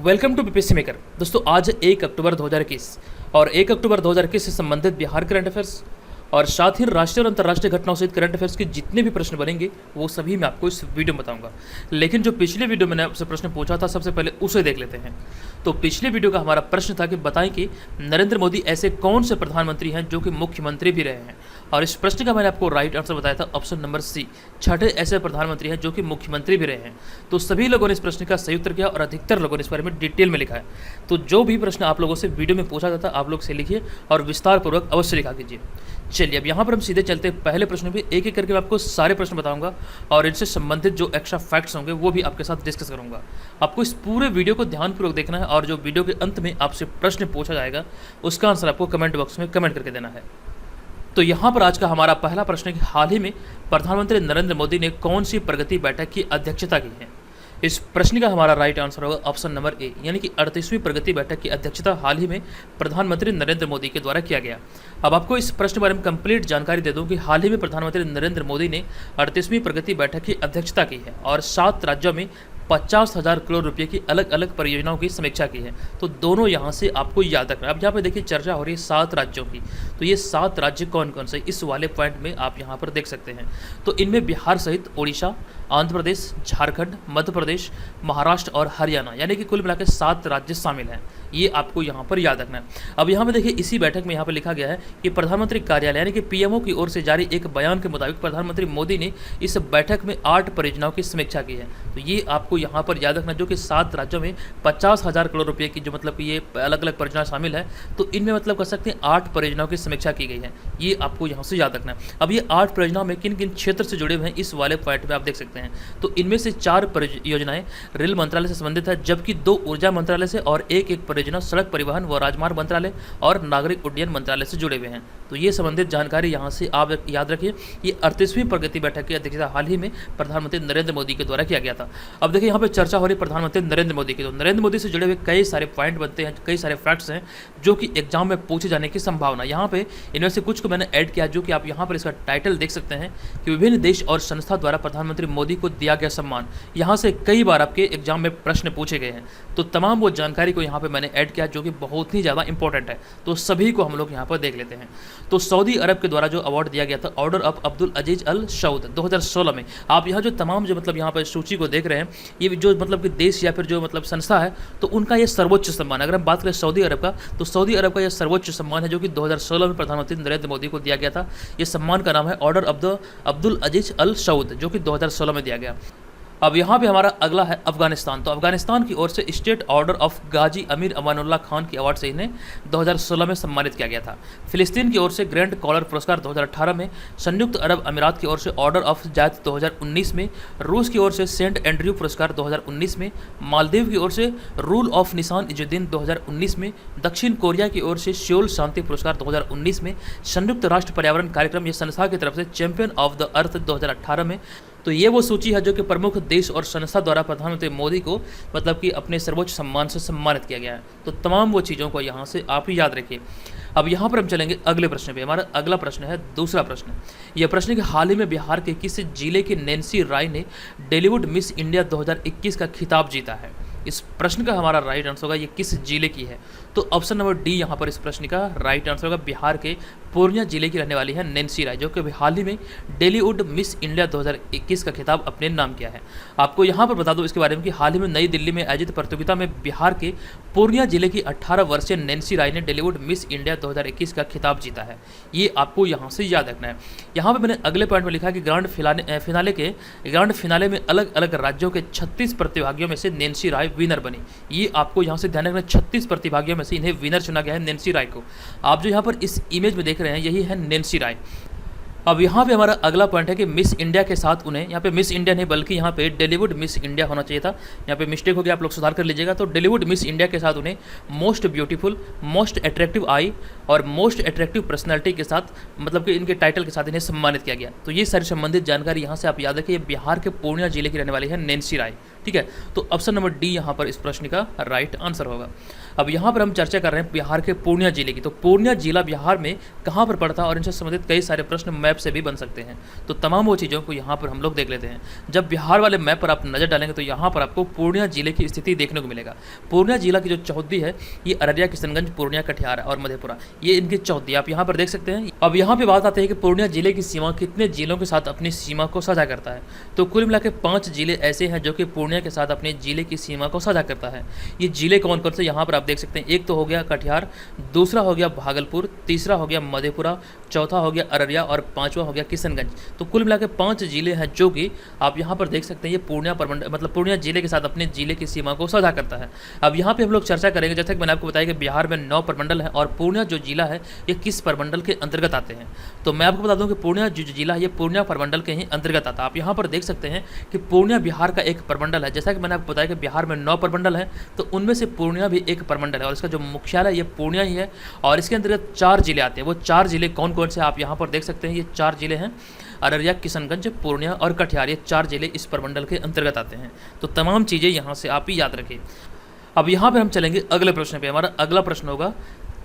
Welcome to BPSC maker. दोस्तों आज 1 अक्टूबर 2021 और 1 अक्टूबर 2021 से संबंधित बिहार करंट अफेयर्स और साथ ही राष्ट्रीय और अंतर्राष्ट्रीय घटनाओं सहित करंट अफेयर्स के जितने भी प्रश्न बनेंगे वो सभी मैं आपको इस वीडियो में बताऊंगा। लेकिन जो पिछले वीडियो में मैंने आपसे प्रश्न पूछा था, सबसे पहले उसे देख लेते हैं। तो पिछले वीडियो का हमारा प्रश्न था कि बताएं कि नरेंद्र मोदी ऐसे कौन से प्रधानमंत्री हैं जो कि मुख्यमंत्री भी रहे हैं, और इस प्रश्न का मैंने आपको राइट आंसर बताया था ऑप्शन नंबर सी, 6 ऐसे प्रधानमंत्री हैं जो कि मुख्यमंत्री भी रहे हैं। तो सभी लोगों ने इस प्रश्न का सही उत्तर किया और अधिकतर लोगों ने इस बारे में डिटेल में लिखा है। तो जो भी प्रश्न आप लोगों से वीडियो में पूछा जाता है आप लोग से लिखिए और विस्तार पूर्वक अवश्य लिखा कीजिए। चलिए अब यहाँ पर हम सीधे चलते हैं पहले प्रश्न पे। एक एक करके मैं आपको सारे प्रश्न बताऊंगा और इनसे संबंधित जो एक्स्ट्रा फैक्ट्स होंगे वो भी आपके साथ डिस्कस करूंगा। आपको इस पूरे वीडियो को ध्यानपूर्वक देखना है और जो वीडियो के अंत में आपसे प्रश्न पूछा जाएगा उसका आंसर आपको कमेंट बॉक्स में कमेंट करके देना है। तो यहाँ पर आज का हमारा पहला प्रश्न है कि हाल ही में प्रधानमंत्री नरेंद्र मोदी ने कौन सी प्रगति बैठक की अध्यक्षता की है। इस प्रश्न का हमारा राइट आंसर होगा ऑप्शन नंबर ए, यानी कि 38वीं प्रगति बैठक की अध्यक्षता हाल ही में प्रधानमंत्री नरेंद्र मोदी के द्वारा किया गया। अब आपको इस प्रश्न के बारे में कंप्लीट जानकारी दे दूं कि हाल ही में प्रधानमंत्री नरेंद्र मोदी ने 38वीं प्रगति बैठक की अध्यक्षता की है और 7 राज्यों में 50,000 करोड़ रुपए की अलग अलग परियोजनाओं की समीक्षा की है। तो दोनों यहाँ से आपको याद रखना है। अब यहाँ पे देखिए चर्चा हो रही है 7 राज्यों की, तो ये 7 राज्य कौन कौन से इस वाले पॉइंट में आप यहाँ पर देख सकते हैं। तो इनमें बिहार सहित ओडिशा, आंध्र प्रदेश, झारखंड, मध्य प्रदेश, महाराष्ट्र और हरियाणा, यानी कि कुल मिलाकर 7 राज्य शामिल हैं। ये आपको यहाँ पर याद रखना है। अब यहाँ पे देखिए इसी बैठक में यहाँ पर लिखा गया है कि प्रधानमंत्री कार्यालय यानी कि पीएमओ की ओर से जारी एक बयान के मुताबिक प्रधानमंत्री मोदी ने इस बैठक में 8 परियोजनाओं की समीक्षा की है। तो ये आपको यहाँ पर याद रखना जो कि 7 राज्यों में 50,000 करोड़ रुपए की जो मतलब कि ये अलग अलग परियोजना शामिल है। तो इनमें मतलब कर सकते हैं 8 परियोजनाओं की समीक्षा की गई है। ये आपको यहाँ से याद रखना है। अब ये 8 परियोजनाओं में किन किन क्षेत्र से जुड़े हुए हैं इस वाले पॉइंट में आप देख सकते हैं। तो इनमें से 4 परियोजनाएं रेल मंत्रालय से संबंधित है, जबकि 2 ऊर्जा मंत्रालय से और एक परियोजना सड़क परिवहन व राजमार्ग मंत्रालय और नागरिक उड्डयन मंत्रालय से जुड़े हुए हैं। तो ये संबंधित जानकारी यहाँ से आप याद रखिए। ये 38वीं प्रगति बैठक की अध्यक्षता हाल ही में प्रधानमंत्री नरेंद्र मोदी के द्वारा किया गया था। अब देखिए यहाँ पे चर्चा हो रही प्रधानमंत्री नरेंद्र मोदी की, तो नरेंद्र मोदी से जुड़े हुए कई सारे पॉइंट बनते हैं, कई सारे फैक्ट्स हैं जो कि एग्जाम में पूछे जाने की संभावना। यहाँ पे इनमें से कुछ को मैंने ऐड किया जो कि आप यहाँ पर इसका टाइटल देख सकते हैं कि विभिन्न देश और संस्था द्वारा प्रधानमंत्री मोदी को दिया गया सम्मान। यहाँ से कई बार आपके एग्जाम में प्रश्न पूछे गए हैं, तो तमाम वो जानकारी को यहाँ पे मैंने ऐड किया जो कि बहुत ही ज़्यादा इंपॉर्टेंट है। तो सभी को हम लोग यहाँ पर देख लेते हैं। तो सऊदी अरब के द्वारा जो अवार्ड दिया गया था ऑर्डर ऑफ अब्दुल अजीज अल सऊद 2016 में, आप यहाँ जो तमाम जो मतलब यहाँ पर सूची को देख रहे हैं, ये जो मतलब कि देश या फिर जो मतलब संस्था है तो उनका ये सर्वोच्च सम्मान। अगर हम बात करें सऊदी अरब का, तो सऊदी अरब का यह सर्वोच्च सम्मान है जो कि 2016 में प्रधानमंत्री नरेंद्र मोदी को दिया गया था। ये सम्मान का नाम है ऑर्डर ऑफ द अब्दुल अजीज अल सऊद जो कि 2016 में दिया गया। अब यहाँ पे हमारा अगला है अफगानिस्तान। तो अफगानिस्तान की ओर से स्टेट ऑर्डर ऑफ गाजी अमीर अमानुल्लाह खान की अवार्ड से इन्हें 2016 में सम्मानित किया गया था। फिलिस्तीन की ओर से ग्रैंड कॉलर पुरस्कार 2018 में, संयुक्त अरब अमीरात की ओर से ऑर्डर ऑफ जायद 2019 में, रूस की ओर से सेंट एंड्रयू पुरस्कार 2019 में, मालदीव की ओर से रूल ऑफ निशान इजुद्दीन 2019 में, दक्षिण कोरिया की ओर से सियोल शांति पुरस्कार 2019 में, संयुक्त राष्ट्र पर्यावरण कार्यक्रम या संस्था की तरफ से चैंपियन ऑफ द अर्थ 2018 में। तो ये वो सूची है जो कि प्रमुख देश और संस्था द्वारा प्रधानमंत्री मोदी को मतलब कि अपने सर्वोच्च सम्मान से सम्मानित किया गया है। तो तमाम वो चीज़ों को यहाँ से आप ही याद रखिए। अब यहाँ पर हम चलेंगे अगले प्रश्न पे। हमारा अगला प्रश्न है दूसरा प्रश्न। यह प्रश्न है कि हाल ही में बिहार के किस जिले की नैन्सी राय ने बॉलीवुड मिस इंडिया 2021 का खिताब जीता है। इस प्रश्न का हमारा राइट आंसर होगा ये किस जिले की है। तो ऑप्शन नंबर डी यहाँ पर इस प्रश्न का राइट आंसर होगा। बिहार के पूर्णिया जिले की रहने वाली है नैन्सी राय, जो कि हाल ही में बॉलीवुड मिस इंडिया 2021 का खिताब अपने नाम किया है। आपको यहाँ पर बता दूँ इसके बारे में कि हाल ही में नई दिल्ली में आयोजित प्रतियोगिता में बिहार के पूर्णिया जिले की 18 वर्षीय नैन्सी राय ने बॉलीवुड मिस इंडिया 2021 का खिताब जीता है। ये आपको यहाँ से याद रखना है। यहाँ पर मैंने अगले पॉइंट में लिखा कि ग्रांड फिनाले में अलग अलग राज्यों के 36 प्रतिभागियों में से नैन्सी राय विनर बनी। ये आपको यहाँ से ध्यान रखना, 36 प्रतिभागियों में से इन्हें विनर चुना गया है नैन्सी राय को। आप जो यहाँ पर इस इमेज में देख रहे हैं यही है नैन्सी राय। अब यहाँ पे हमारा अगला पॉइंट है कि मिस इंडिया के साथ उन्हें, यहाँ पे मिस इंडिया नहीं बल्कि यहाँ पे बॉलीवुड मिस इंडिया होना चाहिए था, यहाँ पे मिस्टेक हो गया, आप लोग सुधार कर लीजिएगा। तो बॉलीवुड मिस इंडिया के साथ उन्हें most beautiful, most attractive I और मोस्ट अट्रैक्टिव पर्सनैलिटी के साथ मतलब कि इनके टाइटल के साथ इन्हें सम्मानित किया गया। तो ये सारी संबंधित जानकारी यहाँ से आप याद रखिए। बिहार के पूर्णिया जिले की रहने वाली है नैन्सी राय। ठीक है, तो ऑप्शन नंबर डी यहाँ पर इस प्रश्न का राइट आंसर होगा। अब यहाँ पर हम चर्चा कर रहे हैं बिहार के पूर्णिया जिले की। तो पूर्णिया जिला बिहार में कहाँ पर पड़ता है और इनसे संबंधित कई सारे प्रश्न मैप से भी बन सकते हैं। तो तमाम वो चीज़ों को यहाँ पर हम लोग देख लेते हैं। जब बिहार वाले मैप पर आप नज़र डालेंगे तो यहाँ पर आपको पूर्णिया जिले की स्थिति देखने को मिलेगा। पूर्णिया जिला की जो चौहद्दी है ये अररिया, किशनगंज, पूर्णिया, कटिहार और मधेपुरा, ये इनकी चौहद्दी आप यहाँ पर देख सकते हैं। अब यहाँ पे बात आती है कि पूर्णिया जिले की सीमा कितने जिलों के साथ अपनी सीमा को साझा करता है। तो कुल मिला के 5 जिले ऐसे हैं जो कि पूर्णिया के साथ अपने जिले की सीमा को साझा करता है। ये जिले कौन कौन से यहाँ पर आप देख सकते हैं। एक तो हो गया कटिहार, दूसरा हो गया भागलपुर, तीसरा हो गया मधेपुरा, चौथा हो गया अररिया और पांचवा हो गया किशनगंज। तो कुल मिला के 5 जिले हैं जो कि आप यहाँ पर देख सकते हैं ये पूर्णिया प्रमंडल मतलब पूर्णिया जिले के साथ अपने जिले की सीमा को साझा करता है। अब यहाँ पे हम लोग चर्चा करेंगे, जैसे कि मैंने आपको बताया कि बिहार में 9 प्रमंडल हैं और पूर्णिया जो जिला है ये किस प्रमंडल के अंतर्गत आते हैं। तो मैं आपको बता दूं कि पूर्णिया जो जिला है ये पूर्णिया प्रमंडल के ही अंतर्गत आता है। आप यहाँ पर देख सकते हैं कि पूर्णिया बिहार का एक प्रमंडल है। जैसा कि मैंने आपको बताया कि बिहार में 9 प्रमंडल हैं, तो उनमें से पूर्णिया भी एक प्रमंडल है और इसका जो मुख्यालय ये पूर्णिया ही है और इसके अंतर्गत 4 जिले आते हैं। वो 4 जिले कौन कौन से आप यहाँ पर देख सकते हैं। ये 4 जिले हैं अररिया, किशनगंज, पूर्णिया और कटिहार। ये 4 जिले इस प्रमंडल के अंतर्गत आते हैं। तो तमाम चीज़ें यहाँ से आप ही याद रखें। अब यहाँ पर हम चलेंगे अगले प्रश्न पे। हमारा अगला प्रश्न होगा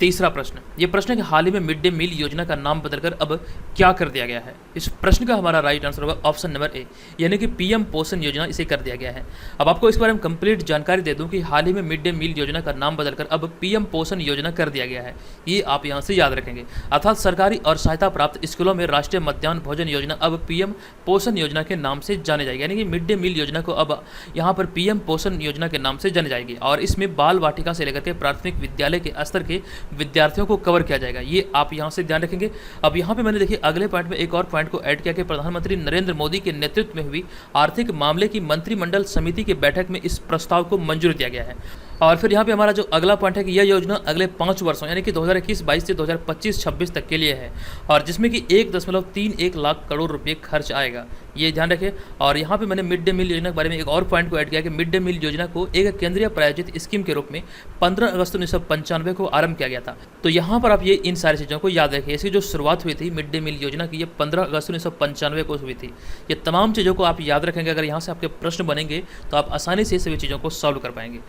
तीसरा प्रश्न। ये प्रश्न है कि हाल ही में मिड डे मील योजना का नाम बदलकर अब क्या कर दिया गया है। इस प्रश्न का हमारा राइट आंसर होगा ऑप्शन नंबर ए, यानी कि पीएम पोषण योजना इसे कर दिया गया है। अब आपको इस बारे में कंप्लीट जानकारी दे दूं कि हाल ही में मिड डे मील योजना का नाम बदलकर अब पीएम पोषण योजना कर दिया गया है। ये आप यहाँ से याद रखेंगे। अर्थात सरकारी और सहायता प्राप्त स्कूलों में राष्ट्रीय मध्याह्न भोजन योजना अब पीएम पोषण योजना के नाम से जाने जाएगी। यानी कि मिड डे मील योजना को अब यहाँ पर पीएम पोषण योजना के नाम से जानी जाएगी और इसमें बाल वाटिका से लेकर के प्राथमिक विद्यालय के स्तर के विद्यार्थियों को कवर किया जाएगा। ये आप यहाँ से ध्यान रखेंगे। अब यहाँ पे मैंने देखिए अगले पॉइंट में एक और पॉइंट को ऐड किया कि प्रधानमंत्री नरेंद्र मोदी के नेतृत्व में हुई आर्थिक मामले की मंत्रिमंडल समिति की बैठक में इस प्रस्ताव को मंजूरी दिया गया है। और फिर यहाँ पे हमारा जो अगला पॉइंट है कि यह योजना अगले 5 वर्षों यानी कि 2021-22 से 2025-26 तक के लिए है और जिसमें कि 1.31 लाख करोड़ रुपए खर्च आएगा। ये ध्यान रखें। और यहाँ पे मैंने मिड डे मील योजना के बारे में एक और पॉइंट को ऐड किया कि मिड डे मील योजना को एक केंद्रीय प्रायोजित स्कीम के रूप में 15 अगस्त 1995 को आरंभ किया गया था। तो यहाँ पर आप ये इन सारी चीज़ों को याद रखिए। इसकी जो शुरुआत हुई थी मिड डे मील योजना की ये 15 अगस्त 1995 को हुई थी। ये तमाम चीज़ों को आप याद रखेंगे। अगर यहाँ से आपके प्रश्न बनेंगे तो आप आसानी से सभी चीज़ों को सॉल्व कर पाएंगे।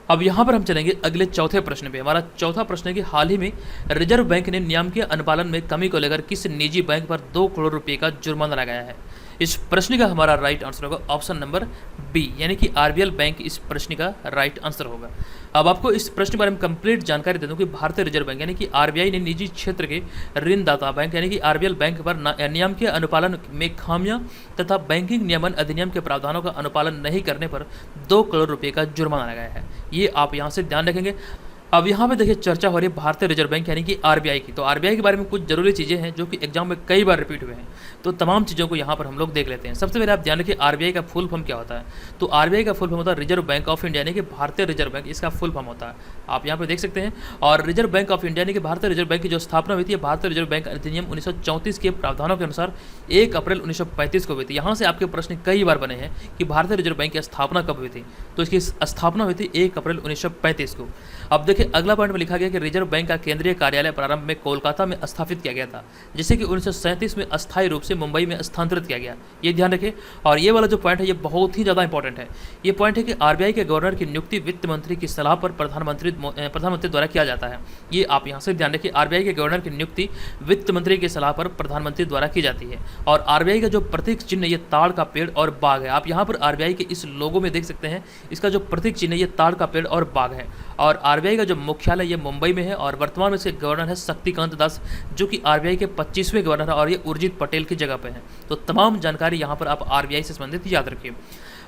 अब यहाँ पर हम चलेंगे अगले चौथे प्रश्न पे। हमारा चौथा प्रश्न है कि हाल ही में रिजर्व बैंक ने नियामकीय अनुपालन में कमी को लेकर किस निजी बैंक पर 2 करोड़ रुपए का जुर्माना लगाया है। इस प्रश्न का हमारा राइट आंसर होगा ऑप्शन नंबर बी, यानी कि आरबीएल बैंक इस प्रश्न का राइट आंसर होगा। अब आपको इस प्रश्न के बारे में कंप्लीट जानकारी दे दूं कि भारतीय रिजर्व बैंक यानी कि आरबीआई ने निजी क्षेत्र के ऋणदाता बैंक यानी कि आरबीएल बैंक पर नियामकीय अनुपालन में खामियां तथा बैंकिंग नियमन अधिनियम के प्रावधानों का अनुपालन नहीं करने पर 2 करोड़ रुपए का जुर्माना लगाया है। ये आप यहाँ से ध्यान रखेंगे। अब यहाँ पे देखिए चर्चा हो रही है भारतीय रिजर्व बैंक यानी कि आरबीआई की। तो आरबीआई के बारे में कुछ जरूरी चीज़ें हैं जो कि एग्जाम में कई बार रिपीट हुए हैं। तो तमाम चीज़ों को यहाँ पर हम लोग देख लेते हैं। सबसे पहले आप ध्यान रखिए आरबीआई का फुल फॉर्म क्या होता है। तो आरबीआई का फुल फॉर्म होता है रिजर्व बैंक ऑफ इंडिया यानी कि भारतीय रिजर्व बैंक, इसका फुल फॉर्म होता है। आप यहाँ पर देख सकते हैं। और रिजर्व बैंक ऑफ इंडिया यानी कि भारतीय रिजर्व बैंक की जो स्थापना हुई थी भारतीय रिजर्व बैंक अधिनियम 1934 के प्रावधानों के अनुसार 1 अप्रैल 1935 को हुई थी। यहाँ से आपके प्रश्न कई बार बने हैं कि भारतीय रिजर्व बैंक की स्थापना कब हुई थी। तो इसकी स्थापना हुई थी 1 अप्रैल 1935 को। अब देखिए अगला पॉइंट में लिखा गया कि रिजर्व बैंक का केंद्रीय कार्यालय प्रारंभ में कोलकाता में स्थापित किया गया था, जिसे कि 1937 में अस्थायी रूप से मुंबई में स्थानांतरित किया गया। ये ध्यान रखें। और ये वाला जो पॉइंट है ये बहुत ही ज़्यादा इंपॉर्टेंट है। ये पॉइंट है कि आरबीआई के गवर्नर की नियुक्ति वित्त मंत्री की सलाह पर प्रधानमंत्री द्वारा किया जाता है। ये आप यहाँ से ध्यान रखिए। आरबीआई के गवर्नर की नियुक्ति वित्त मंत्री की सलाह पर प्रधानमंत्री द्वारा की जाती है। और आरबीआई का जो प्रतीक चिन्ह ये ताड़ का पेड़ और बाघ है। आप यहाँ पर आरबीआई के इस लोगो में देख सकते हैं, इसका जो प्रतीक चिन्ह है ये ताड़ का पेड़ और बाघ है। और आरबीआई का जो मुख्यालय ये मुंबई में है और वर्तमान में से गवर्नर है शक्तिकांत दास, जो कि आरबीआई के 25वें गवर्नर है और ये उर्जित पटेल की जगह पे है। तो तमाम जानकारी यहाँ पर आप आरबीआई से संबंधित याद रखिए।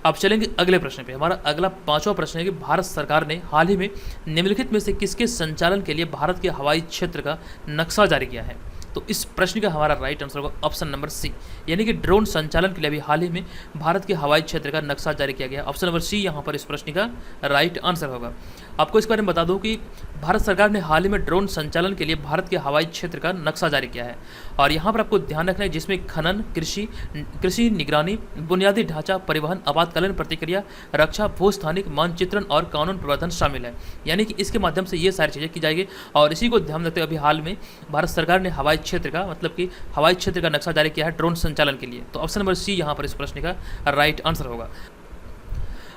अब चलेंगे अगले प्रश्न पे। हमारा अगला 5वां प्रश्न है कि भारत सरकार ने हाल ही में निम्नलिखित में से किसके संचालन के लिए भारत के हवाई क्षेत्र का नक्शा जारी किया है। तो इस प्रश्न का हमारा राइट आंसर होगा ऑप्शन नंबर सी, यानी कि ड्रोन संचालन के लिए भी हाल ही में भारत के हवाई क्षेत्र का नक्शा जारी किया गया। ऑप्शन नंबर सी यहाँ पर इस प्रश्न का राइट आंसर होगा। आपको इस बारे में बता दूं कि भारत सरकार ने हाल ही में ड्रोन संचालन के लिए भारत के हवाई क्षेत्र का नक्शा जारी किया है। और यहाँ पर आपको ध्यान रखना है जिसमें खनन, कृषि निगरानी, बुनियादी ढांचा, परिवहन, आपातकालीन प्रतिक्रिया, रक्षा, भूस्थानिक मानचित्रण और कानून प्रवर्धन शामिल है। यानी कि इसके माध्यम से ये सारी चीज़ें की जाएगी। और इसी को ध्यान रखते हुए अभी हाल में भारत सरकार ने हवाई क्षेत्र का मतलब कि हवाई क्षेत्र का नक्शा जारी किया है ड्रोन संचालन के लिए। तो ऑप्शन नंबर सी यहाँ पर इस प्रश्न का राइट आंसर होगा।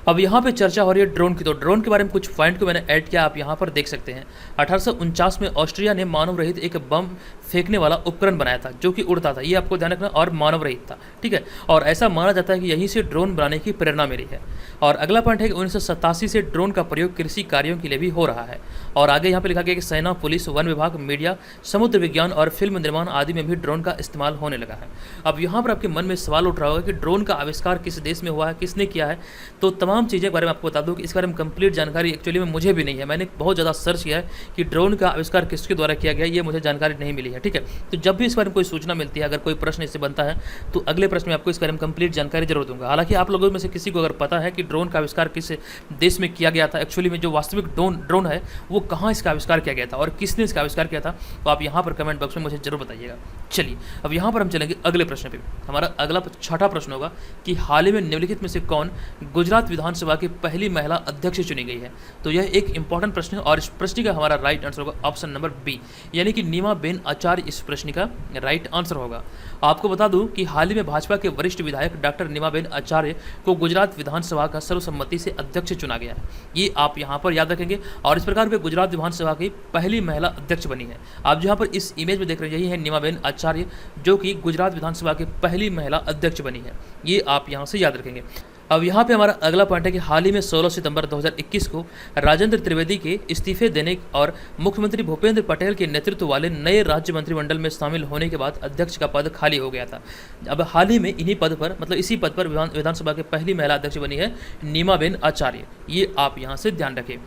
अब यहाँ पे चर्चा हो रही है ड्रोन की, तो ड्रोन के बारे में कुछ पॉइंट को मैंने ऐड किया, आप यहाँ पर देख सकते हैं। 1849 में ऑस्ट्रिया ने मानव रहित एक बम फेंकने वाला उपकरण बनाया था जो कि उड़ता था, ये आपको ध्यान रखना, और मानव रहित था, ठीक है। और ऐसा माना जाता है कि यहीं से ड्रोन बनाने की प्रेरणा मिली है। और अगला पॉइंट है कि 1987 से ड्रोन का प्रयोग कृषि कार्यों के लिए भी हो रहा है। और आगे यहाँ पे लिखा गया कि सेना, पुलिस, वन विभाग, मीडिया, समुद्र विज्ञान और फिल्म निर्माण आदि में भी ड्रोन का इस्तेमाल होने लगा है। अब यहाँ पर आपके मन में सवाल उठ रहा होगा कि ड्रोन का आविष्कार किस देश में हुआ है, किसने किया है। तो तमाम चीज़ें के बारे में आपको बता दूं कि इस बारे में कंप्लीट जानकारी एक्चुअली में मुझे भी नहीं है। मैंने बहुत ज़्यादा सर्च किया है कि ड्रोन का आविष्कार किसके द्वारा किया गया, ये मुझे जानकारी नहीं मिली है, ठीक है। तो जब भी इस बारे में कोई सूचना मिलती है, अगर कोई प्रश्न इससे बनता है, तो अगले प्रश्न में आपको इस बारे में कंप्लीट जानकारी जरूर दूंगा। हालांकि आप लोगों में से किसी को अगर पता है कि ड्रोन का आविष्कार किस देश में किया गया था, एक्चुअली में जो वास्तविक ड्रोन है वो कहाँ इसका आविष्कार किया गया था और किसने इसका आविष्कार किया था, तो आप यहाँ पर कमेंट बॉक्स में मुझे जरूर बताइएगा। चलिए अब यहाँ पर हम चलेंगे अगले प्रश्न पे। हमारा अगला छठा प्रश्न होगा कि हाल ही में निम्नलिखित में से कौन गुजरात विधानसभा की पहली महिला अध्यक्ष चुनी गई है। तो यह एक इंपॉर्टेंट प्रश्न है और इस प्रश्न का हमारा राइट आंसर होगा ऑप्शन नंबर बी, यानी कि नीमाबेन आचार्य इस प्रश्न का राइट आंसर होगा। आपको बता दूं कि हाल ही में भाजपा के वरिष्ठ विधायक डॉक्टर नीमाबेन आचार्य को गुजरात विधानसभा का सर्वसम्मति से अध्यक्ष चुना गया है, ये आप यहाँ पर याद रखेंगे। और इस प्रकार वे गुजरात विधानसभा की पहली महिला अध्यक्ष बनी है। आप जहाँ पर इस इमेज में देख रहे हैं यही है नीमाबेन आचार्य, जो कि गुजरात विधानसभा की पहली महिला अध्यक्ष बनी है, ये आप यहाँ से याद रखेंगे। अब यहाँ पे हमारा अगला पॉइंट है कि हाल ही में 16 सितंबर 2021 को राजेंद्र त्रिवेदी के इस्तीफे देने और मुख्यमंत्री भूपेंद्र पटेल के नेतृत्व वाले नए राज्य मंत्रिमंडल में शामिल होने के बाद अध्यक्ष का पद खाली हो गया था। अब हाल ही में इन्हीं पद पर, मतलब इसी पद पर विधानसभा के पहली महिला अध्यक्ष बनी है नीमाबेन आचार्य, ये आप यहाँ से ध्यान रखें।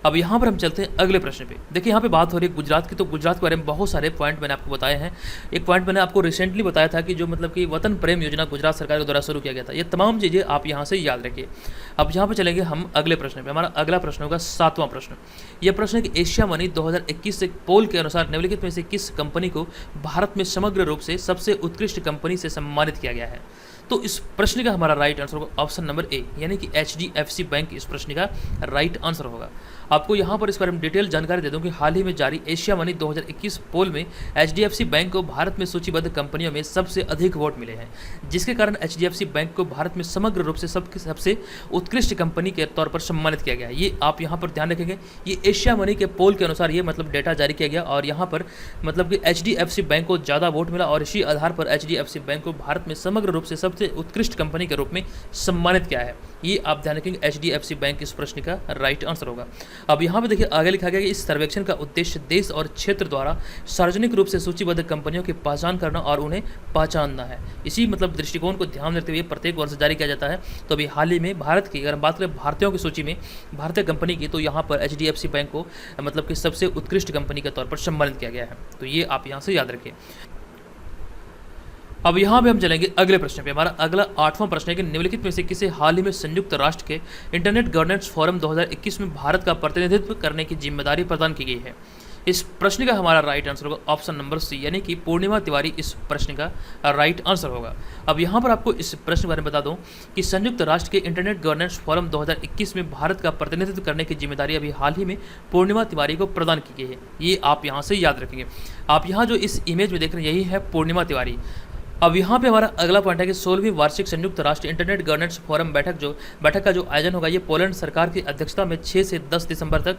अब यहाँ पर हम चलते हैं अगले प्रश्न पे। देखिए यहाँ पे बात हो रही है गुजरात की, तो गुजरात के बारे में बहुत सारे पॉइंट मैंने आपको बताए हैं। एक पॉइंट मैंने आपको रिसेंटली बताया था कि जो मतलब कि वतन प्रेम योजना गुजरात सरकार के द्वारा शुरू किया गया था। ये तमाम चीज़ें आप यहाँ से याद रखिए। अब यहाँ पे चलेंगे हम अगले प्रश्न पे। हमारा अगला प्रश्न होगा 7वां प्रश्न। यह प्रश्न है कि एशिया मनी 2021 से पोल के अनुसार निम्नलिखित में से किस कंपनी को भारत में समग्र रूप से सबसे उत्कृष्ट कंपनी से सम्मानित किया गया है। तो इस प्रश्न का हमारा राइट आंसर होगा ऑप्शन नंबर ए, यानी कि HDFC बैंक इस प्रश्न का राइट आंसर होगा। आपको यहाँ पर इस बारे में डिटेल जानकारी दे दूं कि हाल ही में जारी एशिया मनी 2021 पोल में HDFC बैंक को भारत में सूचीबद्ध कंपनियों में सबसे अधिक वोट मिले हैं, जिसके कारण HDFC बैंक को भारत में समग्र रूप से सबसे उत्कृष्ट कंपनी के तौर पर सम्मानित किया गया। ये आप यहाँ पर ध्यान रखेंगे। ये एशिया मनी के पोल के अनुसार ये मतलब डेटा जारी किया गया और यहाँ पर मतलब कि HDFC बैंक को ज़्यादा वोट मिला और इसी आधार पर HDFC बैंक को भारत में समग्र रूप से सबसे उत्कृष्ट कंपनी के रूप में सम्मानित किया है। ये आप ध्यान रखेंगे, HDFC बैंक इस प्रश्न का राइट आंसर होगा। अब यहाँ पे देखिए आगे लिखा गया कि इस सर्वेक्षण का उद्देश्य देश और क्षेत्र द्वारा सार्वजनिक रूप से सूचीबद्ध कंपनियों की पहचान करना और उन्हें पहचानना है। इसी मतलब दृष्टिकोण को ध्यान में रखते हुए प्रत्येक वर्ष जारी किया जाता है। तो अभी हाल ही में भारत की अगर बात करें भारतीयों की सूची में भारतीय कंपनी की, तो यहाँ पर HDFC बैंक को मतलब कि सबसे उत्कृष्ट कंपनी के तौर पर सम्मानित किया गया है। तो ये आप यहाँ से याद रखिए। अब यहाँ पे हम चलेंगे अगले प्रश्न पे। हमारा अगला 8वां प्रश्न है कि निम्नलिखित में से किसे हाल ही में संयुक्त राष्ट्र के इंटरनेट गवर्नेंस फोरम 2021 में भारत का प्रतिनिधित्व करने की जिम्मेदारी प्रदान की गई है। इस प्रश्न का हमारा राइट आंसर होगा ऑप्शन नंबर सी, यानी कि पूर्णिमा तिवारी इस प्रश्न का राइट आंसर होगा। अब यहाँ पर आपको इस प्रश्न के बारे में बता दूं कि संयुक्त राष्ट्र के इंटरनेट गवर्नेंस फोरम 2021 में भारत का प्रतिनिधित्व करने की जिम्मेदारी अभी हाल ही में पूर्णिमा तिवारी को प्रदान की गई है। ये आप यहाँ से याद रखेंगे। आप यहाँ जो इस इमेज में देख रहे हैं यही है पूर्णिमा तिवारी। अब यहाँ पे हमारा अगला पॉइंट है कि 16वीं वार्षिक संयुक्त राष्ट्र इंटरनेट गवर्नेंस फोरम बैठक का जो आयोजन होगा ये पोलैंड सरकार की अध्यक्षता में 6 से 10 दिसंबर तक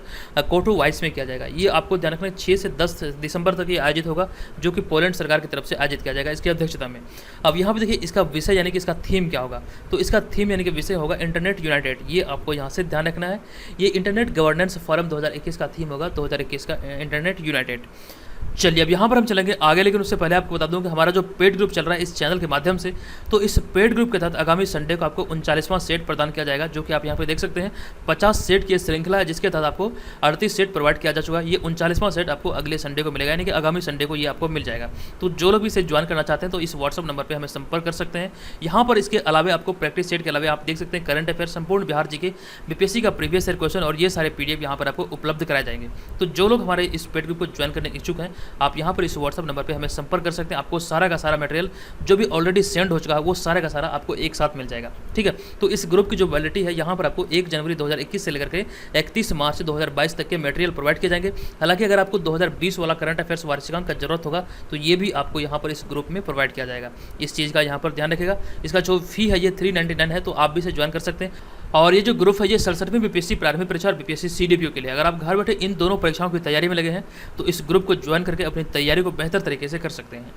कोटो वाइस में किया जाएगा। ये आपको ध्यान रखना है, 6 से 10 दिसंबर तक ये आयोजित होगा, जो कि पोलैंड सरकार की तरफ से आयोजित किया जाएगा इसकी अध्यक्षता में। अब यहाँ पे देखिए इसका विषय यानी कि इसका थीम क्या होगा। तो इसका थीम यानी कि विषय होगा इंटरनेट यूनाइटेड। ये आपको यहाँ से ध्यान रखना है। ये इंटरनेट गवर्नेंस फोरम 2021 का थीम होगा, 2021 का इंटरनेट यूनाइटेड। चलिए अब यहाँ पर हम चलेंगे आगे, लेकिन उससे पहले आपको बता दूं कि हमारा जो पेड ग्रुप चल रहा है इस चैनल के माध्यम से, तो इस पेड ग्रुप के तहत आगामी संडे को आपको 39वां सेट प्रदान किया जाएगा, जो कि आप यहाँ पे देख सकते हैं 50 सेट की श्रृंखला है, जिसके तहत आपको 38 सेट प्रोवाइड किया जा चुका है। ये 39वां सेट आपको अगले संडे को मिलेगा, यानी कि आगामी संडे को ये आपको मिल जाएगा। तो जो लोग भी इसे ज्वाइन करना चाहते हैं तो इस व्हाट्सअप नंबर पर हमें संपर्क कर सकते हैं। यहाँ पर इसके अलावा आपको प्रैक्टिस सेट के अलावा आप देख सकते हैं करंट अफेयर, संपूर्ण बिहार जी के BPSC का प्रीवियस ईयर क्वेश्चन और ये सारे PDF यहाँ पर आपको उपलब्ध कराए जाएंगे। तो जो लोग हमारे इस पेड ग्रुप को ज्वाइन करने इच्छुक हैं, आप यहाँ पर इस व्हाट्सअप नंबर पे हमें संपर्क कर सकते हैं। आपको सारा का सारा मटेरियल जो भी ऑलरेडी सेंड हो चुका है वो सारा का सारा आपको एक साथ मिल जाएगा, ठीक है। तो इस ग्रुप की जो वैलिडिटी है यहाँ पर आपको 1 जनवरी 2021 से लेकर के 31 मार्च 2022 तक के मटेरियल प्रोवाइड किए जाएंगे। हालांकि अगर आपको 2020 वाला करंट अफेयर्स वार्षिकांक का जरूरत होगा तो ये भी आपको यहाँ पर इस ग्रुप में प्रोवाइड किया जाएगा। इस चीज़ का यहाँ पर ध्यान रखेगा। इसका जो फी है ये 399 है, तो आप भी इसे ज्वाइन कर सकते हैं। और ये जो ग्रुप है ये 67वीं बीपीएससी प्रारंभिक परीक्षा और बीपीएससी सीडीपीओ के लिए, अगर आप घर बैठे इन दोनों परीक्षाओं की तैयारी में लगे हैं तो इस ग्रुप को ज्वाइन करके अपनी तैयारी को बेहतर तरीके से कर सकते हैं।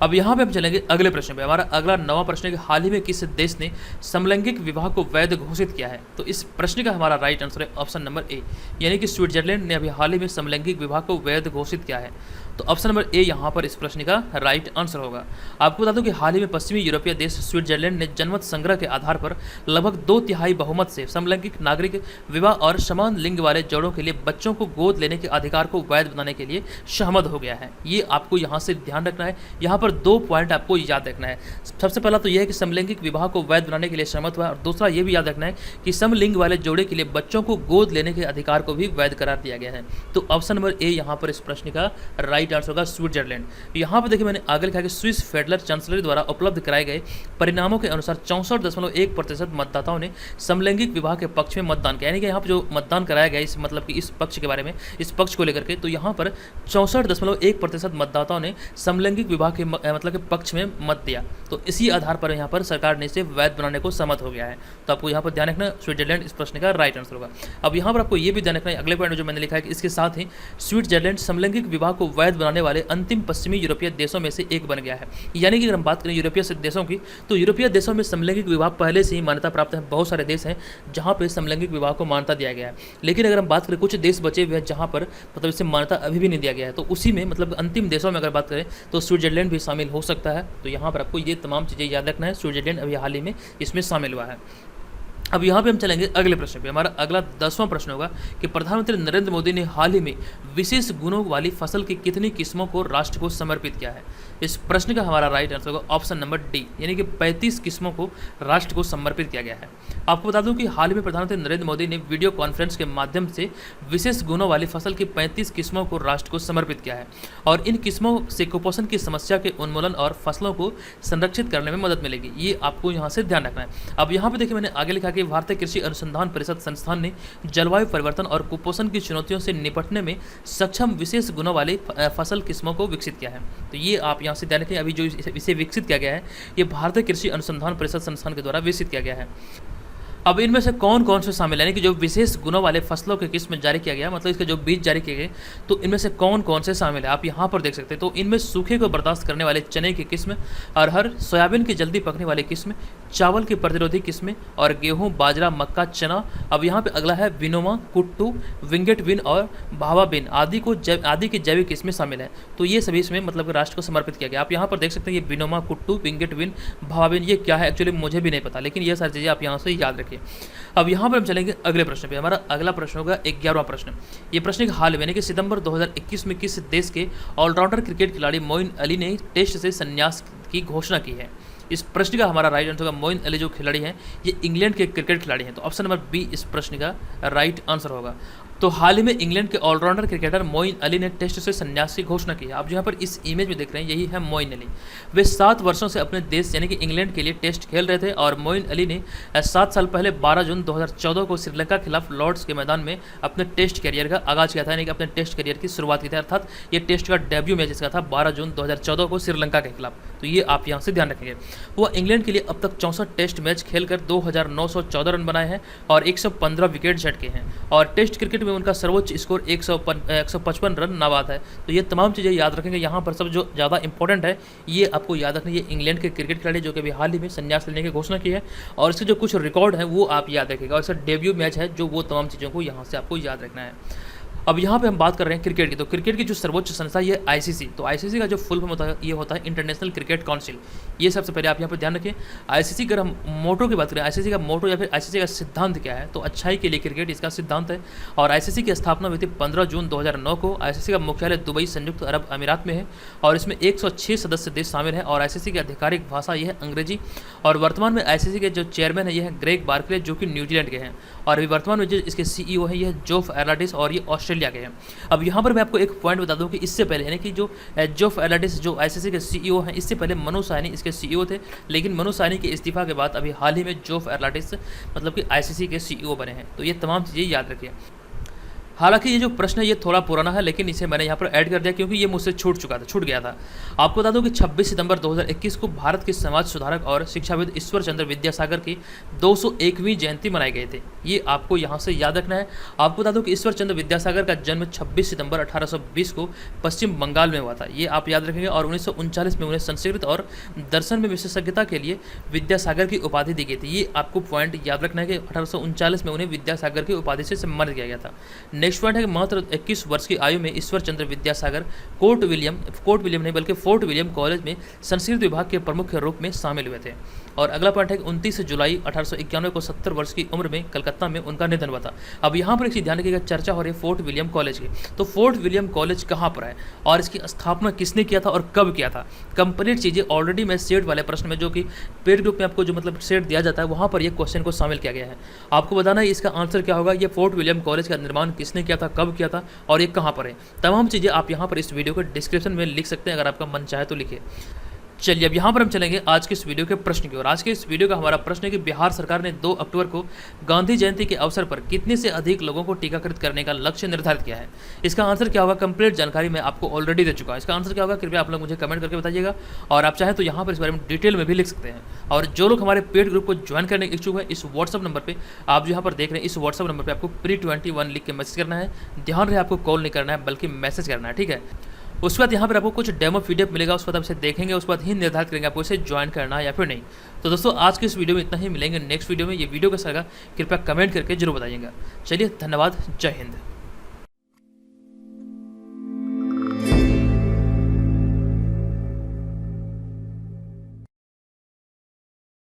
अब यहाँ पे हम चलेंगे अगले प्रश्न पे। हमारा अगला 9वां प्रश्न है कि हाल ही में किस देश ने समलैंगिक विवाह को वैध घोषित किया है? तो इस प्रश्न का हमारा राइट आंसर है ऑप्शन नंबर ए, यानी कि स्विट्जरलैंड ने अभी हाल ही में समलैंगिक विवाह को वैध घोषित किया है। तो ऑप्शन नंबर ए यहाँ पर इस प्रश्न का राइट आंसर होगा। आपको बता दूं कि हाल ही में पश्चिमी यूरोपीय देश स्विट्जरलैंड ने जनमत संग्रह के आधार पर लगभग 2/3 बहुमत से समलैंगिक नागरिक विवाह और समान लिंग वाले जोड़ों के लिए बच्चों को गोद लेने के अधिकार को वैध बनाने के लिए सहमत हो गया है। ये आपको यहाँ से ध्यान रखना है। यहाँ पर 2 पॉइंट आपको याद रखना है। सबसे पहला तो यह है कि समलैंगिक विवाह को वैध बनाने के लिए सहमत हुआ, और दूसरा ये भी याद रखना है कि समलिंग वाले जोड़े के लिए बच्चों को गोद लेने के अधिकार को भी वैध करार दिया गया है। तो ऑप्शन नंबर ए यहाँ पर इस प्रश्न का राइट आंसर होगा स्विट्जरलैंड। यहाँ पर देखिए मैंने आगे लिखा है कि स्विस फेडरल चांसलरी द्वारा उपलब्ध कराए गए परिणामों के अनुसार 64.1% मतदाताओं ने समलैंगिक विवाह के पक्ष में मतदान किया। यानी कि यहाँ पर जो मतदान कराया गया इस मतलब कि इस पक्ष के बारे में, इस पक्ष को लेकर के, तो यहाँ पर 64.1% मतदाताओं ने समलैंगिक विवाह के मतलब के पक्ष में मत दिया। तो इसी आधार पर यहाँ पर सरकार ने इसे वैध बनाने को सहमत हो गया है। तो आपको यहाँ पर ध्यान रखना स्विट्जरलैंड इस प्रश्न का राइट आंसर होगा। अब यहाँ पर आपको ये भी ध्यान रखना है अगले पॉइंट जो मैंने लिखा है कि इसके साथ ही स्विट्जरलैंड समलैंगिक विवाह को वैध बनाने वाले अंतिम पश्चिमी यूरोपीय देशों में से एक बन गया है। यानी कि अगर हम बात करें यूरोपीय देशों की, तो यूरोपीय देशों में समलैंगिक विवाह पहले से ही मान्यता प्राप्त है। बहुत सारे देश हैं जहाँ पर समलैंगिक विवाह को मान्यता दिया गया है, लेकिन अगर हम बात करें कुछ देश बचे हुए हैं जहाँ पर मतलब इसे मान्यता अभी भी नहीं दिया गया है, तो उसी में मतलब अंतिम देशों में अगर बात करें तो स्विट्जरलैंड भी शामिल हो सकता है। तो यहाँ पर आपको ये तमाम चीज़ें याद रखना है। स्विट्जरलैंड अभी हाल ही में इसमें शामिल हुआ है। अब यहाँ पे हम चलेंगे अगले प्रश्न पे। हमारा अगला 10वां प्रश्न होगा कि प्रधानमंत्री नरेंद्र मोदी ने हाल ही में विशेष गुणों वाली फसल की कितनी किस्मों को राष्ट्र को समर्पित किया है? इस प्रश्न का हमारा राइट आंसर होगा ऑप्शन नंबर डी, यानी कि 35 किस्मों को राष्ट्र को समर्पित किया गया है। आपको बता दूं कि हाल ही में प्रधानमंत्री नरेंद्र मोदी ने वीडियो कॉन्फ्रेंस के माध्यम से विशेष गुणों वाली फसल की 35 किस्मों को राष्ट्र को समर्पित किया है, और इन किस्मों से कुपोषण की समस्या के उन्मूलन और फसलों को संरक्षित करने में मदद मिलेगी। ये आपको यहाँ से ध्यान रखना है। अब यहाँ पे देखिए मैंने आगे लिखा कि भारतीय कृषि अनुसंधान परिषद संस्थान ने जलवायु परिवर्तन और कुपोषण की चुनौतियों से निपटने में सक्षम विशेष गुणों वाली फसल किस्मों को विकसित किया है। तो ये आप यहाँ से ध्यान रखें। अभी जो इसे विकसित किया गया है ये भारतीय कृषि अनुसंधान परिषद संस्थान के द्वारा विकसित किया गया है। अब इनमें से कौन कौन से शामिल है, यानी कि जो विशेष गुणों वाले फसलों के किस्म जारी किया गया, मतलब इसके जो बीज जारी किए गए, तो इनमें से कौन कौन से शामिल है आप यहाँ पर देख सकते हैं। तो इनमें सूखे को बर्दाश्त करने वाले चने की किस्म, अरहर, सोयाबीन की जल्दी पकने वाली किस्म, चावल की प्रतिरोधी किस्में, और गेहूँ, बाजरा, मक्का, चना। अब यहाँ पे अगला है विनोमा, कुट्टू, विंगेट बिन और भावा बिन आदि की जैविक किस्में शामिल है। तो ये सभी इसमें मतलब राष्ट्र को समर्पित किया गया। आप यहाँ पर देख सकते हैं ये विनोमा, कुट्टू, विंगेट बिन, भावा बिन ये क्या है एक्चुअली मुझे भी नहीं पता, लेकिन ये सारी चीज़ें आप यहाँ से याद रखिए। अब यहाँ पर हम चलेंगे अगले प्रश्न पे। हमारा अगला प्रश्न होगा 11वां प्रश्न। ये प्रश्न हाल में यानी कि सितंबर 2021 में किस देश के ऑलराउंडर क्रिकेट खिलाड़ी मोइन अली ने टेस्ट से संन्यास की घोषणा की है? इस प्रश्न का हमारा राइट आंसर होगा मोइन अली जो खिलाड़ी हैं ये इंग्लैंड के क्रिकेट खिलाड़ी हैं। तो ऑप्शन नंबर बी इस प्रश्न का राइट आंसर होगा। तो हाल ही में इंग्लैंड के ऑलराउंडर क्रिकेटर मोइन अली ने टेस्ट से संन्यास की घोषणा की है। आप जो यहाँ पर इस इमेज में देख रहे हैं यही है मोइन अली। वे 7 वर्षों से अपने देश यानी कि इंग्लैंड के लिए टेस्ट खेल रहे थे, और मोइन अली ने 7 साल पहले 12 जून 2014 को श्रीलंका के खिलाफ लॉर्ड्स के मैदान में अपने टेस्ट करियर का आगाज किया था, यानी कि अपने टेस्ट करियर की शुरुआत की थी। अर्थात ये टेस्ट का डेब्यू मैच इसका था 12 जून 2014 को श्रीलंका के खिलाफ। तो ये आप यहाँ से ध्यान रखेंगे। वह इंग्लैंड के लिए अब तक 64 टेस्ट मैच खेलकर 2914 रन बनाए हैं और 115 विकेट झटके हैं, और टेस्ट क्रिकेट में उनका सर्वोच्च स्कोर 155 रन नाबाद है। तो ये तमाम चीज़ें याद रखेंगे। यहाँ पर सब जो ज़्यादा इंपॉर्टेंट है ये आपको याद रखना, ये इंग्लैंड के क्रिकेट खिलाड़ी जो कि अभी हाल ही में संन्यास लेने की घोषणा की है, और इसके जो कुछ रिकॉर्ड है वो आप याद रखेगा, और इसका डेब्यू मैच है जो वो तमाम चीज़ों को यहाँ से आपको याद रखना है। अब यहाँ पे हम बात कर रहे हैं क्रिकेट की। तो क्रिकेट की जो सर्वोच्च संस्था ये आईसीसी। तो आईसीसी का जो फुल फॉर्म होता है ये होता है इंटरनेशनल क्रिकेट काउंसिल। ये सबसे पहले आप यहाँ पर ध्यान रखें। आईसीसी अगर हम मोटो की बात करें, आईसीसी का मोटो या फिर आईसीसी का सिद्धांत क्या है, तो अच्छाई के लिए क्रिकेट इसका सिद्धांत है। और आईसीसी की स्थापना हुई थी 15 जून 2009 को। आईसीसी का मुख्यालय दुबई संयुक्त अरब अमीरात में है, और इसमें 106 सदस्य देश शामिल हैं, और आईसीसी की आधिकारिक भाषा यह है अंग्रेजी। और वर्तमान में आईसीसी के जो चेयरमैन है यह है ग्रेग बार्कले जो कि न्यूजीलैंड के हैं, और अभी वर्तमान में जो इसके सीईओ है यह जोफ एर्लाडिस और ये ऑस्ट्रेलिया के हैं। अब यहाँ पर मैं आपको एक पॉइंट बता दूं कि इससे पहले यानी कि जो जोफ एर्लाडिस जो आईसीसी के सीईओ हैं, इससे पहले मनु साहनी इसके सीईओ थे, लेकिन मनु साहनी के इस्तीफा के बाद अभी हाल ही में जोफ एर्लाडिस मतलब कि आईसीसी के सीईओ बने हैं। तो ये तमाम चीज़ें याद रखिए। हालांकि ये जो प्रश्न है ये थोड़ा पुराना है, लेकिन इसे मैंने यहाँ पर ऐड कर दिया क्योंकि ये मुझसे छूट गया था। आपको बता दूं कि 26 सितंबर 2021 को भारत के समाज सुधारक और शिक्षाविद ईश्वर चंद्र विद्यासागर की 201वीं जयंती मनाई गई थी। ये आपको यहाँ से याद रखना है। आपको बता दूं कि ईश्वर चंद्र विद्यासागर का जन्म 26 सितंबर 1820 को पश्चिम बंगाल में हुआ था। ये आप याद रखेंगे। और 1939 में उन्हें संस्कृत और दर्शन में विशेषज्ञता के लिए विद्यासागर की उपाधि दी गई थी। ये आपको पॉइंट याद रखना है कि 1839 में उन्हें विद्यासागर की उपाधि से सम्मानित किया गया था। नेक्स्ट पॉइंट है कि मात्र 21 वर्ष की आयु में ईश्वर चंद्र विद्यासागर फोर्ट विलियम नहीं बल्कि फोर्ट विलियम कॉलेज में संस्कृत विभाग के प्रमुख रूप में शामिल हुए थे। और अगला पॉइंट है कि 29 जुलाई 1891 को 70 वर्ष की उम्र में कलकत्ता में उनका निधन हुआ था। अब यहाँ पर एक चीज ध्यान रखिएगा, चर्चा हो रही है फोर्ट विलियम कॉलेज की। तो फोर्ट विलियम कॉलेज कहाँ पर है और इसकी स्थापना किसने किया था और कब किया था, कंप्लीट चीजें ऑलरेडी मैं सेट वाले प्रश्न में, जो कि पेड ग्रुप में आपको जो मतलब सेट दिया जाता है, वहाँ पर ये क्वेश्चन को शामिल किया गया है। आपको बताना है इसका आंसर क्या होगा। ये फोर्ट विलियम कॉलेज का निर्माण किसने किया था, कब किया था और ये कहाँ पर है। तमाम चीज़ें आप यहाँ पर इस वीडियो के डिस्क्रिप्शन में लिख सकते हैं, अगर आपका मन चाहे तो लिखिए। चलिए अब यहाँ पर हम चलेंगे आज के इस वीडियो के प्रश्न की ओर। आज के इस वीडियो का हमारा प्रश्न है कि बिहार सरकार ने 2 अक्टूबर को गांधी जयंती के अवसर पर कितने से अधिक लोगों को टीकाकृत करने का लक्ष्य निर्धारित किया है। इसका आंसर क्या होगा, कंप्लीट जानकारी मैं आपको ऑलरेडी दे चुका हूँ। इसका आंसर क्या होगा कृपया आप लोग मुझे कमेंट करके बताइएगा, और आप चाहें तो यहाँ पर इस बारे में डिटेल में भी लिख सकते हैं। और जो लोग हमारे पेड ग्रुप को ज्वाइन करने के इच्छुक है, इस व्हाट्सअप नंबर पर आप जो यहाँ पर देख रहे हैं, इस व्हाट्सअप नंबर पर आपको pre21 लिख के मैसेज करना है। ध्यान रहे आपको कॉल नहीं करना है बल्कि मैसेज करना है, ठीक है। उसके बाद यहाँ पर आपको कुछ डेमो पीडीएफ मिलेगा, उसके बाद आप इसे देखेंगे, उसके बाद ही निर्धारित करेंगे आपको इसे ज्वाइन करना है या फिर नहीं। तो दोस्तों आज की इस वीडियो में इतना ही, मिलेंगे नेक्स्ट वीडियो में। ये वीडियो कैसा लगा कृपया कमेंट करके जरूर बताइएगा। चलिए धन्यवाद, जय हिंद।